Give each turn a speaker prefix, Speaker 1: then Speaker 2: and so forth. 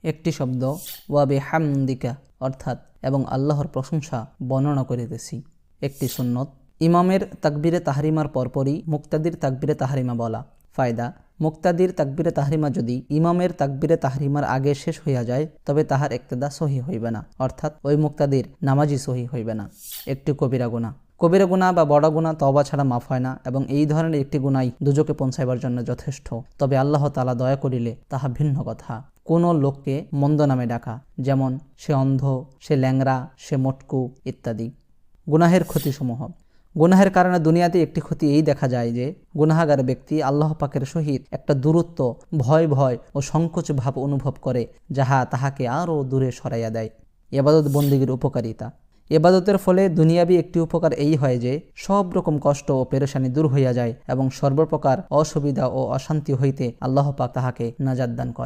Speaker 1: একটি শব্দ ওয়া বিহামদিকা অর্থাৎ এবং আল্লাহর প্রশংসা বর্ণনা করিতেছি। একটি সুন্নত ইমামের তাকবীরে তাহরিমার পরপরই মুক্তাদির তাকবীরে তাহরিমা বলা। ফায়দা, মুক্তাদির তাকবীরে তাহরিমা যদি ইমামের তাকবীরে তাহরিমার আগে শেষ হইয়া যায় তবে তাহার ইক্তেদা সহি হইবে না, অর্থাৎ ওই মুক্তাদির নামাজই সহি হইবে না। একটি কবিরা গুনাহ, কবিরা গুনাহ বা বড় গুনাহ তওবা ছাড়া মাফ হয় না এবং এই ধরনের একটি গুনাহই দুজকে পৌঁছাইবার জন্য যথেষ্ট। তবে আল্লাহ তাআলা দয়া করিলে তাহা ভিন্ন কথা। কোনো লোককে মন্দ নামে ডাকা, যেমন সে অন্ধ, সে ল্যাংড়া, সে মটকু ইত্যাদি। গুনাহের ক্ষতিসমূহ, গুনাহের কারণে দুনিয়াতে একটি ক্ষতি এই দেখা যায় যে গুনাহগার ব্যক্তি আল্লাহ পাকের সহিত একটা দূরত্ব, ভয় ও সংকোচ ভাব অনুভব করে, যাহা তাহাকে আরও দূরে সরাইয়া দেয়। ইবাদত বন্দেগীর উপকারিতা, ইবাদতের ফলে দুনিয়াবি একটি উপকার এই হয় যে সব রকম কষ্ট ও পেরেশানি দূর হইয়া যায় এবং সর্বপ্রকার অসুবিধা ও অশান্তি হইতে আল্লাহ পাক তাহাকে নাজাত দান করে।